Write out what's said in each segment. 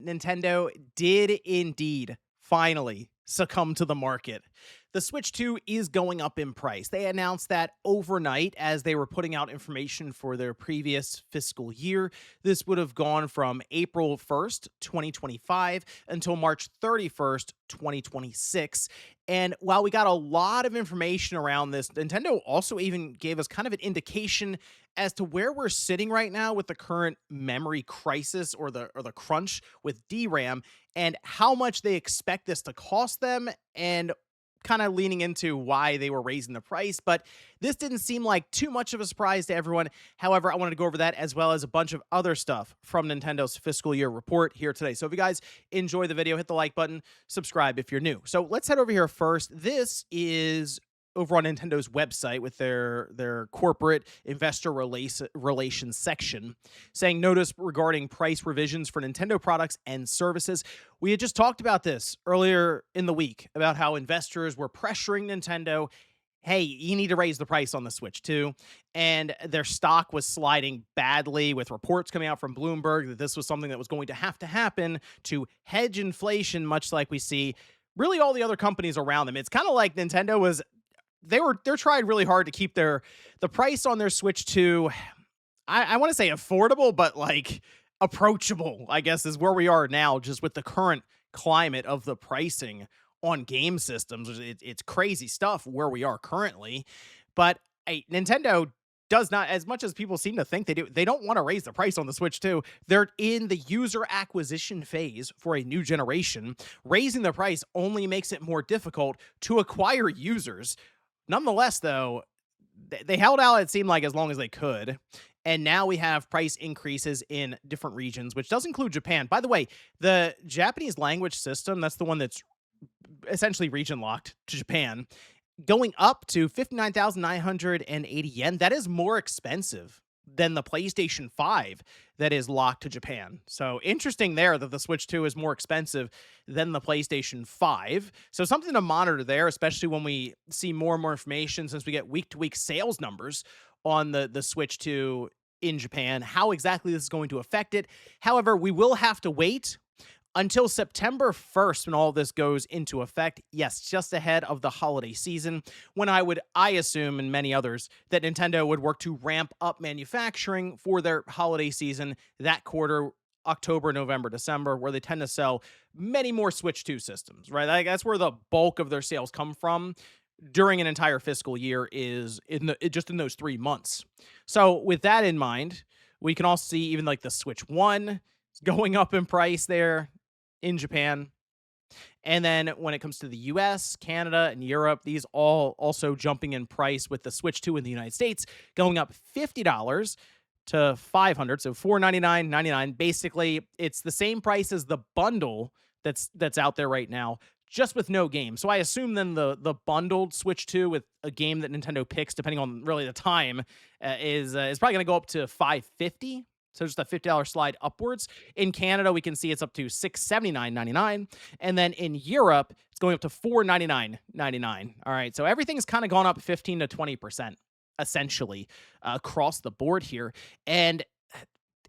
Nintendo did indeed finally succumb to the market. The Switch 2 is going up in price. They announced that overnight as they were putting out information for their previous fiscal year. This would have gone from April 1st, 2025 until March 31st, 2026. And while we got a lot of information around this, Nintendo also even gave us kind of an indication as to where we're sitting right now with the current memory crisis or the crunch with DRAM and how much they expect this to cost them and kind of leaning into why they were raising the price. But this didn't seem like too much of a surprise to everyone. However, I wanted to go over that as well as a bunch of other stuff from Nintendo's fiscal year report here today. So if you guys enjoy the video, hit the like button, subscribe if you're new. So let's head over here first. This is over on Nintendo's website with their corporate investor relations section, saying notice regarding price revisions for Nintendo products and services. We had just talked about this earlier in the week about how investors were pressuring Nintendo. Hey, you need to raise the price on the Switch 2. And their stock was sliding badly with reports coming out from Bloomberg that this was something that was going to happen to hedge inflation, much like we see really all the other companies around them. It's kind of like Nintendo was they're trying really hard to keep the price on their Switch 2, I want to say affordable, but like approachable, I guess, is where we are now, just with the current climate of the pricing on game systems. It's crazy stuff where we are currently. But Nintendo does not, as much as people seem to think they do, they don't want to raise the price on the Switch 2. They're in the user acquisition phase for a new generation. Raising the price only makes it more difficult to acquire users. Nonetheless, though, they held out, it seemed like, as long as they could. And now we have price increases in different regions, which does include Japan. By the way, the Japanese language system, that's the one that's essentially region locked to Japan, going up to 59,980 yen. That is more expensive than the PlayStation 5 that is locked to Japan. So interesting there that the Switch 2 is more expensive than the PlayStation 5. So something to monitor there, especially when we see more and more information since we get week-to-week sales numbers on the Switch 2 in Japan, how exactly this is going to affect it. However, we will have to wait until September 1st when all of this goes into effect. Yes, just ahead of the holiday season, when I assume, and many others, that Nintendo would work to ramp up manufacturing for their holiday season that quarter, October, November, December, where they tend to sell many more Switch 2 systems, right? Like, that's where the bulk of their sales come from during an entire fiscal year, is just in those 3 months. So with that in mind, we can also see even like the Switch 1 is going up in price there in Japan. And then when it comes to the US, Canada, and Europe, these all also jumping in price, with the Switch 2 in the United States going up $50 to $500, so $499.99. Basically, it's the same price as the bundle that's out there right now, just with no game. So I assume then the bundled Switch 2 with a game that Nintendo picks, depending on really the time, is probably going to go up to $550. So just a $50 slide upwards. In Canada, we can see it's up to $679.99. And then in Europe, it's going up to $499.99. All right, so everything's kind of gone up 15 to 20%, essentially, across the board here. And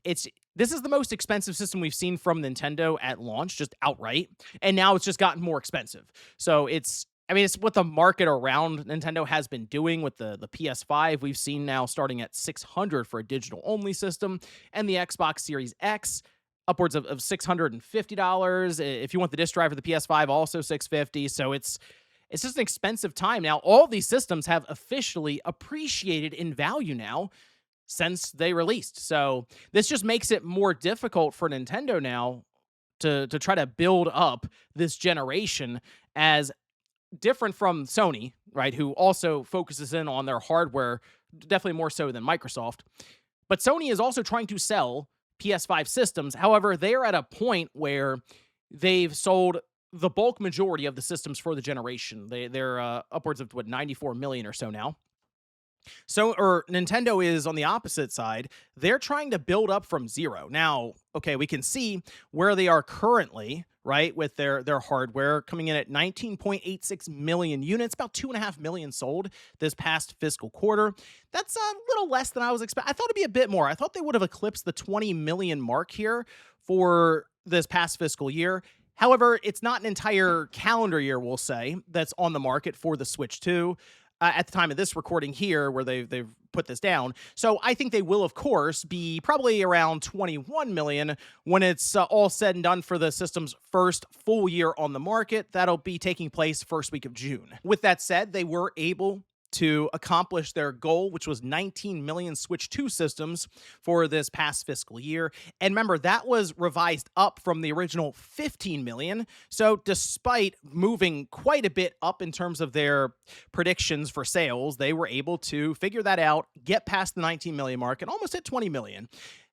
this is the most expensive system we've seen from Nintendo at launch, just outright. And now it's just gotten more expensive. So it's what the market around Nintendo has been doing with the PS5. We've seen now starting at $600 for a digital-only system, and the Xbox Series X, upwards of $650. If you want the disc drive for the PS5, also $650. So it's just an expensive time. Now, all these systems have officially appreciated in value now since they released. So this just makes it more difficult for Nintendo now to try to build up this generation, as different from Sony, right, who also focuses in on their hardware, definitely more so than Microsoft. But Sony is also trying to sell PS5 systems. However, they're at a point where they've sold the bulk majority of the systems for the generation. They're upwards of 94 million or so now. So, or Nintendo is on the opposite side. They're trying to build up from zero. Now, okay, we can see where they are currently, right, with their hardware coming in at 19.86 million units, about 2.5 million sold this past fiscal quarter. That's a little less than I was expecting. I thought it'd be a bit more. I thought they would have eclipsed the 20 million mark here for this past fiscal year. However, it's not an entire calendar year, we'll say, that's on the market for the Switch 2 at the time of this recording here, where they've put this down. So I think they will, of course, be probably around 21 million when it's all said and done for the system's first full year on the market. That'll be taking place first week of June. With that said, they were able to accomplish their goal, which was 19 million Switch 2 systems for this past fiscal year. And remember, that was revised up from the original 15 million. So despite moving quite a bit up in terms of their predictions for sales, they were able to figure that out, get past the 19 million mark, and almost hit 20 million.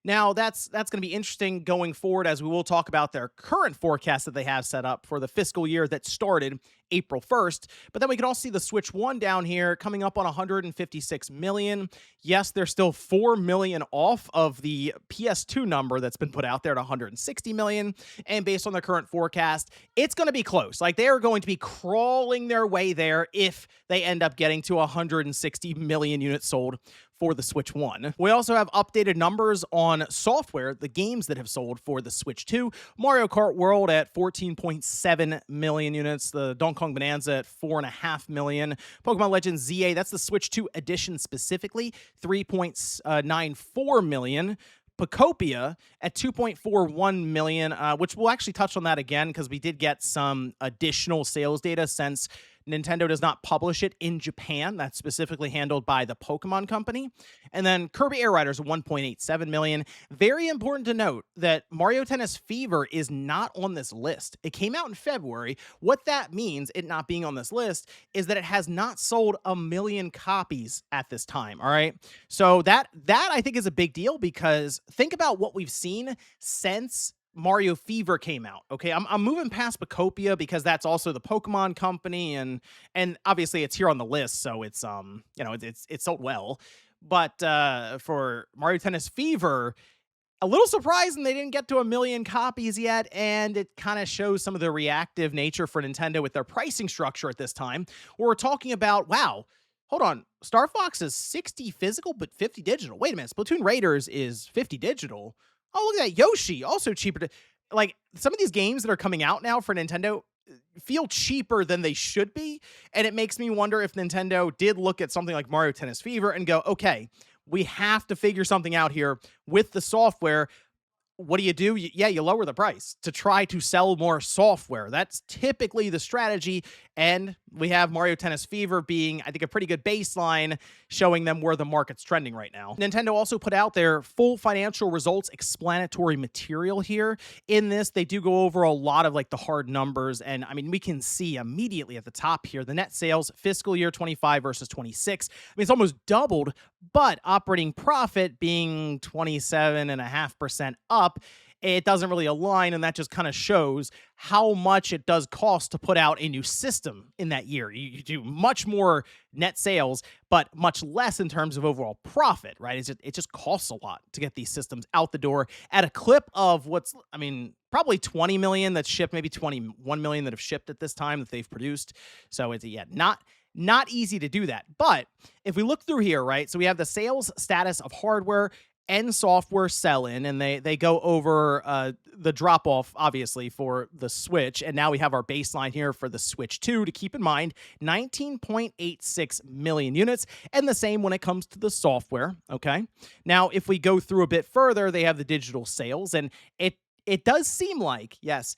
Now, that's going to be interesting going forward, as we will talk about their current forecast that they have set up for the fiscal year that started April 1st. But then we can also see the Switch 1 down here coming up on 156 million. Yes, they're still 4 million off of the PS2 number that's been put out there at 160 million. And based on their current forecast, it's going to be close. Like, they are going to be crawling their way there if they end up getting to 160 million units sold for the Switch 1. We also have updated numbers on software, the games that have sold for the Switch 2. Mario Kart World at 14.7 million units. The Donkey Kong Bonanza at 4.5 million. Pokemon Legends ZA, that's the Switch 2 edition specifically, 3.94 million. Pocopia at 2.41 million, which we'll actually touch on that again because we did get some additional sales data since Nintendo does not publish it in Japan. That's specifically handled by the Pokemon Company. And then Kirby Air Riders, 1.87 million. Very important to note that Mario Tennis Fever is not on this list. It came out in February. What that means, it not being on this list, is that it has not sold 1 million copies at this time, all right? So that I think is a big deal, because think about what we've seen since Mario Fever came out. Okay, I'm moving past Pocopia because that's also the Pokemon Company, and obviously it's here on the list, so it's it's sold well. But for Mario Tennis Fever, a little surprising they didn't get to 1 million copies yet, and it kind of shows some of the reactive nature for Nintendo with their pricing structure at this time. We're talking about, wow, hold on, Star Fox is 60 physical but 50 digital. Wait a minute, Splatoon Raiders is 50 digital. Oh, look at that. Yoshi, also cheaper. Like, some of these games that are coming out now for Nintendo feel cheaper than they should be. And it makes me wonder if Nintendo did look at something like Mario Tennis Fever and go, okay, we have to figure something out here with the software. What do? You lower the price to try to sell more software. That's typically the strategy. And we have Mario Tennis Fever being, I think, a pretty good baseline, showing them where the market's trending right now. Nintendo also put out their full financial results explanatory material here. In this, they do go over a lot of like the hard numbers. And I mean, we can see immediately at the top here, the net sales fiscal year 25 versus 26. I mean, it's almost doubled, but operating profit being 27.5% up, it doesn't really align, and that just kind of shows how much it does cost to put out a new system in that year. You do much more net sales, but much less in terms of overall profit, right? It just costs a lot to get these systems out the door at a clip of probably 20 million that's shipped, maybe 21 million that have shipped at this time that they've produced. So it's, not easy to do that. But if we look through here, right, so we have the sales status of hardware and software sell-in, and they go over the drop-off, obviously, for the Switch. And now we have our baseline here for the Switch 2 to keep in mind, 19.86 million units, and the same when it comes to the software, okay? Now, if we go through a bit further, they have the digital sales, and it does seem like, yes,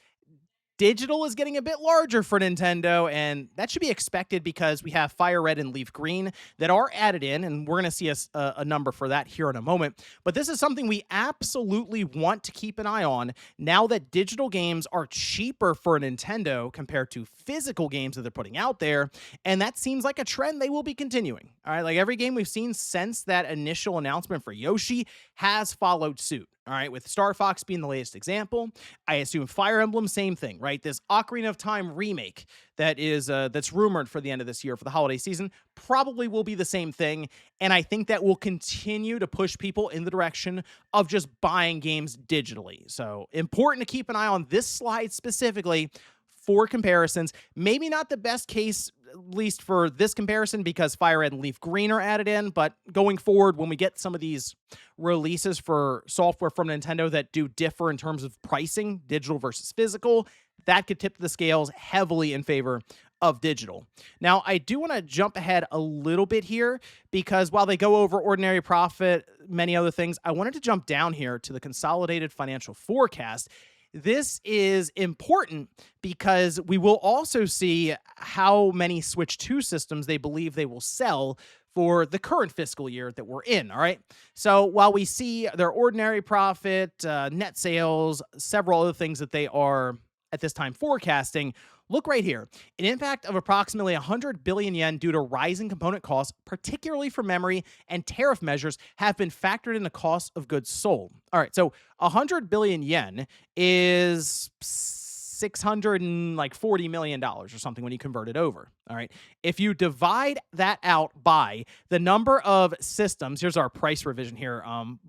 digital is getting a bit larger for Nintendo, and that should be expected because we have Fire Red and Leaf Green that are added in, and we're going to see a number for that here in a moment. But this is something we absolutely want to keep an eye on now that digital games are cheaper for Nintendo compared to physical games that they're putting out there, and that seems like a trend they will be continuing. All right, like every game we've seen since that initial announcement for Yoshi has followed suit. All right, with Star Fox being the latest example. I assume Fire Emblem, same thing, right? This Ocarina of Time remake that is that's rumored for the end of this year for the holiday season probably will be the same thing, and I think that will continue to push people in the direction of just buying games digitally. So important to keep an eye on this slide specifically for comparisons. Maybe not the best case at least for this comparison, because Fire Red and Leaf Green are added in. But going forward, when we get some of these releases for software from Nintendo that do differ in terms of pricing, digital versus physical, that could tip the scales heavily in favor of digital. Now, I do want to jump ahead a little bit here, because while they go over ordinary profit, many other things, I wanted to jump down here to the consolidated financial forecast. This is important because we will also see how many Switch 2 systems they believe they will sell for the current fiscal year that we're in, all right? So while we see their ordinary profit, net sales, several other things that they are at this time forecasting, look right here. An impact of approximately 100 billion yen due to rising component costs, particularly for memory, and tariff measures have been factored in the cost of goods sold. All right, so 100 billion yen is $640 million or something when you convert it over. All right, if you divide that out by the number of systems, here's our price revision here,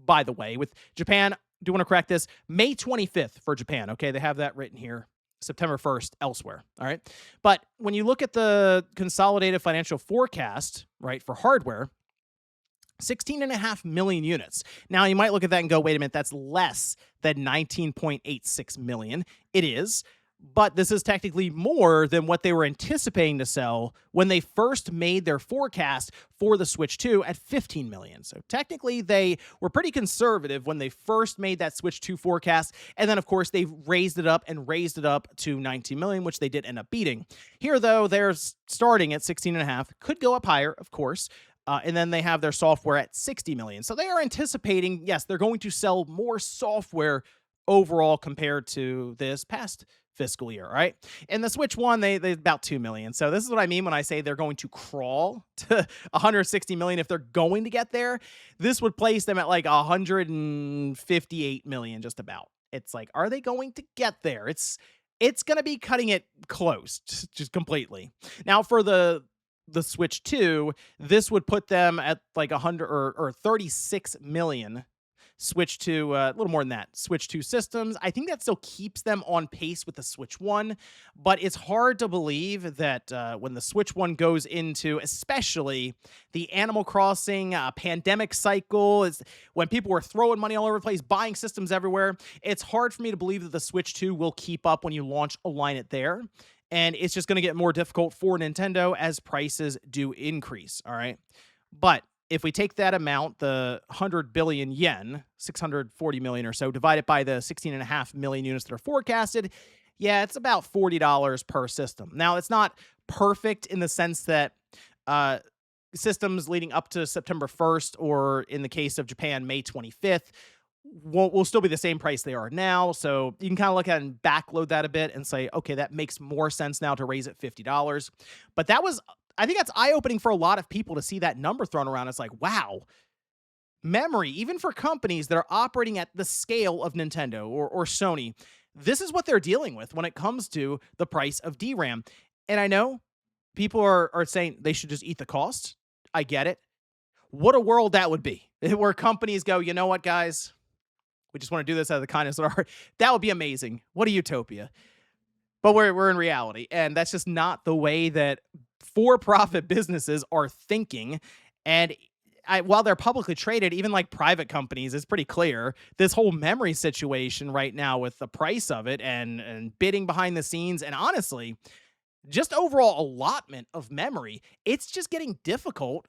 by the way, with Japan, do want to correct this, May 25th for Japan, okay? They have that written here. September 1st elsewhere, all right? But when you look at the consolidated financial forecast, right, for hardware, 16.5 million units. Now, you might look at that and go, wait a minute, that's less than 19.86 million. It is, but this is technically more than what they were anticipating to sell when they first made their forecast for the Switch 2 at 15 million. So technically, they were pretty conservative when they first made that Switch 2 forecast. And then, of course, they raised it up to 19 million, which they did end up beating. Here, though, they're starting at 16.5, could go up higher, of course. And then they have their software at 60 million. So they are anticipating, yes, they're going to sell more software overall compared to this past fiscal year, right? And the Switch 1, they about 2 million. So this is what I mean when I say they're going to crawl to 160 million. If they're going to get there, this would place them at like 158 million, just about. It's like, are they going to get there? It's going to be cutting it close, just completely. Now, for the Switch 2, this would put them at like 100 or 36 million. Switch to a little more than that, Switch 2 systems. I think that still keeps them on pace with the Switch 1, but it's hard to believe that when the Switch 1 goes into, especially the Animal Crossing pandemic cycle, is when people were throwing money all over the place, buying systems everywhere, it's hard for me to believe that the Switch 2 will keep up when you launch a line it there. And it's just going to get more difficult for Nintendo as prices do increase, all right? But if we take that amount, the 100 billion yen, 640 million or so, divide it by the 16.5 million units that are forecasted, yeah, it's about $40 per system. Now, it's not perfect in the sense that systems leading up to September 1st, or in the case of Japan, May 25th, will still be the same price they are now. So you can kind of look at it and backload that a bit and say, okay, that makes more sense now to raise it $50. But that was, I think that's eye-opening for a lot of people to see that number thrown around. It's like, wow, memory, even for companies that are operating at the scale of Nintendo or Sony, this is what they're dealing with when it comes to the price of DRAM. And I know people are saying they should just eat the cost. I get it. What a world that would be, where companies go, you know what, guys? We just want to do this out of the kindness of our heart. That would be amazing. What a utopia. But we're in reality, and that's just not the way that for-profit businesses are thinking. And while they're publicly traded, even like private companies, it's pretty clear this whole memory situation right now with the price of it and bidding behind the scenes, and honestly, just overall allotment of memory, it's just getting difficult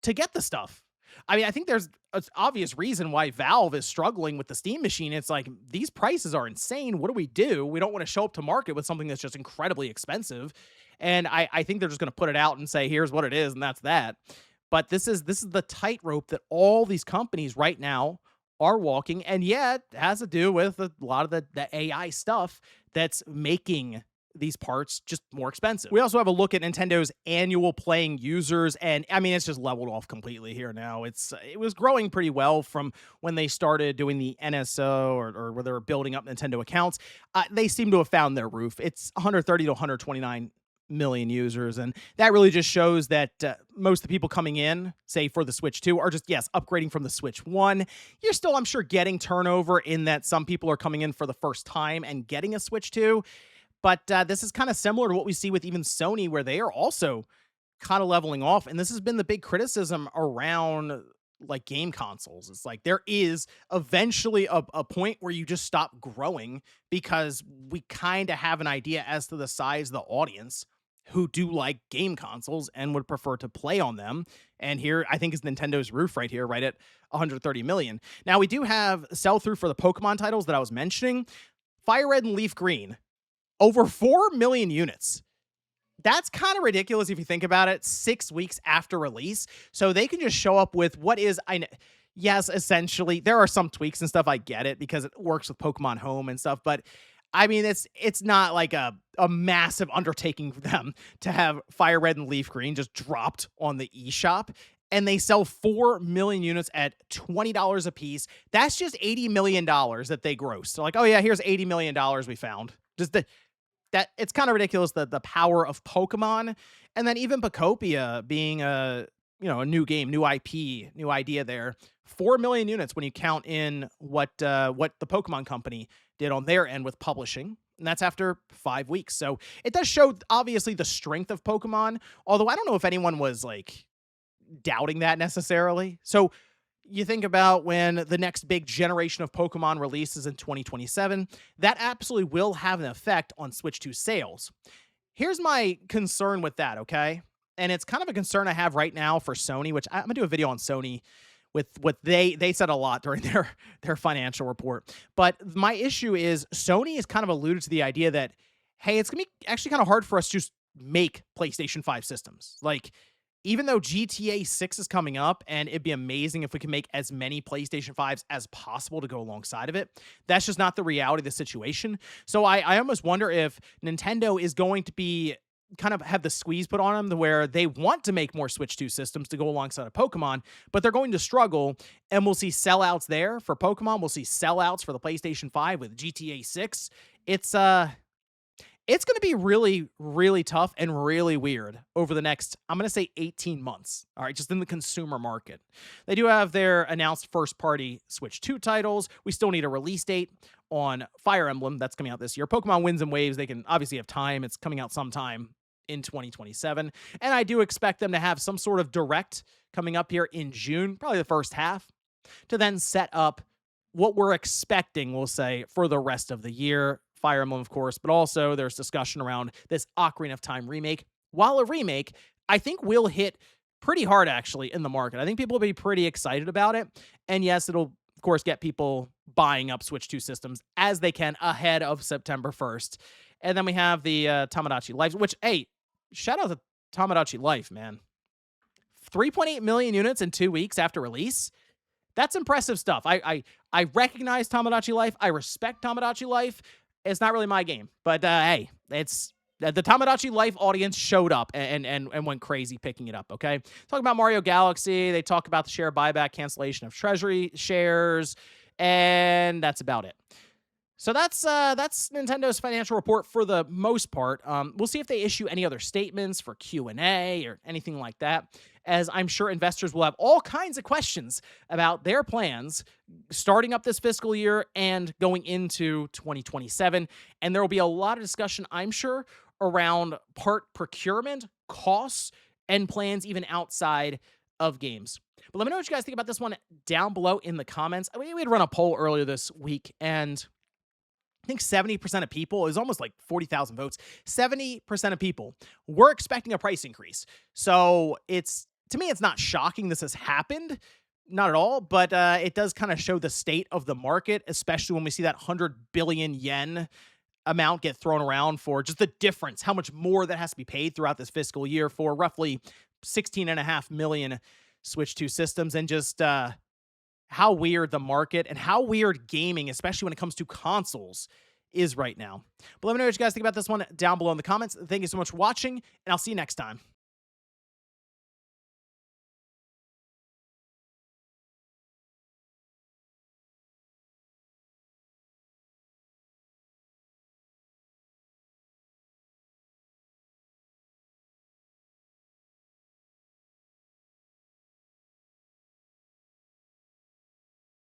to get the stuff. I mean, I think there's an obvious reason why Valve is struggling with the Steam machine. It's like, these prices are insane. What do? We don't want to show up to market with something that's just incredibly expensive. And I think they're just going to put it out and say, here's what it is, and that's that. But this is the tightrope that all these companies right now are walking. And yeah, it has to do with a lot of the AI stuff that's making these parts just more expensive. We also have a look at Nintendo's annual playing users, and I mean, it's just leveled off completely here now. It was growing pretty well from when they started doing the NSO or where they were building up Nintendo accounts. They seem to have found their roof. It's 130 to 129 million users, and that really just shows that most of the people coming in, say for the Switch 2, are just, yes, upgrading from the Switch 1. You're still, I'm sure, getting turnover in that some people are coming in for the first time and getting a Switch 2. But this is kind of similar to what we see with even Sony, where they are also kind of leveling off. And this has been the big criticism around like game consoles. It's like there is eventually a point where you just stop growing because we kind of have an idea as to the size of the audience who do like game consoles and would prefer to play on them. And here I think is Nintendo's roof right here, right at 130 million. Now we do have sell through for the Pokemon titles that I was mentioning. Fire Red and Leaf Green, over 4 million units. That's kind of ridiculous if you think about it, 6 weeks after release. So they can just show up with what is, yes, essentially, there are some tweaks and stuff. I get it because it works with Pokemon Home and stuff. But I mean, it's not like a massive undertaking for them to have Fire Red and Leaf Green just dropped on the eShop. And they sell 4 million units at $20 a piece. That's just $80 million that they gross. So like, oh yeah, here's $80 million we found. Just that it's kind of ridiculous, the power of Pokemon. And then even Pokopia being a new game, new IP, new idea there. 4 million units when you count in what the Pokemon Company did on their end with publishing. And that's after 5 weeks. So it does show obviously the strength of Pokemon, although I don't know if anyone was like doubting that necessarily. So you think about when the next big generation of Pokemon releases in 2027, that absolutely will have an effect on Switch 2 sales. Here's my concern with that, okay? And it's kind of a concern I have right now for Sony, which I'm gonna do a video on Sony with what they said a lot during their financial report. But my issue is Sony has kind of alluded to the idea that, hey, it's gonna be actually kind of hard for us to just make PlayStation 5 systems. Like, even though GTA 6 is coming up and it'd be amazing if we can make as many PlayStation 5s as possible to go alongside of it, that's just not the reality of the situation. So I almost wonder if Nintendo is going to be kind of have the squeeze put on them to where they want to make more Switch 2 systems to go alongside of Pokemon, but they're going to struggle, and we'll see sellouts there for Pokemon. We'll see sellouts for the PlayStation 5 with GTA 6. It's going to be really, really tough and really weird over the next, I'm going to say 18 months. All right, just in the consumer market. They do have their announced first-party Switch 2 titles. We still need a release date on Fire Emblem. That's coming out this year. Pokemon Winds and Waves, they can obviously have time. It's coming out sometime in 2027. And I do expect them to have some sort of direct coming up here in June, probably the first half, to then set up what we're expecting, we'll say, for the rest of the year. Fire Emblem, of course, but also there's discussion around this Ocarina of Time remake. While a remake, I think will hit pretty hard, actually, in the market. I think people will be pretty excited about it. And yes, it'll, of course, get people buying up Switch 2 systems as they can ahead of September 1st. And then we have the Tamagotchi Life, which, hey, shout out to Tamagotchi Life, man. 3.8 million units in 2 weeks after release. That's impressive stuff. I recognize Tamagotchi Life. I respect Tamagotchi Life. It's not really my game, but hey, it's the Tamagotchi Life audience showed up and went crazy picking it up, okay? Talk about Mario Galaxy. They talk about the share buyback, cancellation of treasury shares, and that's about it. So that's Nintendo's financial report for the most part. We'll see if they issue any other statements for Q&A or anything like that, as I'm sure investors will have all kinds of questions about their plans starting up this fiscal year and going into 2027. And there will be a lot of discussion, I'm sure, around part procurement, costs, and plans even outside of games. But let me know what you guys think about this one down below in the comments. We had run a poll earlier this week, and I think 70% of people, it was almost like 40,000 votes, 70% of people were expecting a price increase. So to me, it's not shocking this has happened. Not at all, but it does kind of show the state of the market, especially when we see that 100 billion yen amount get thrown around for just the difference, how much more that has to be paid throughout this fiscal year for roughly 16.5 million Switch 2 systems, and just how weird the market and how weird gaming, especially when it comes to consoles, is right now. But let me know what you guys think about this one down below in the comments. Thank you so much for watching, and I'll see you next time.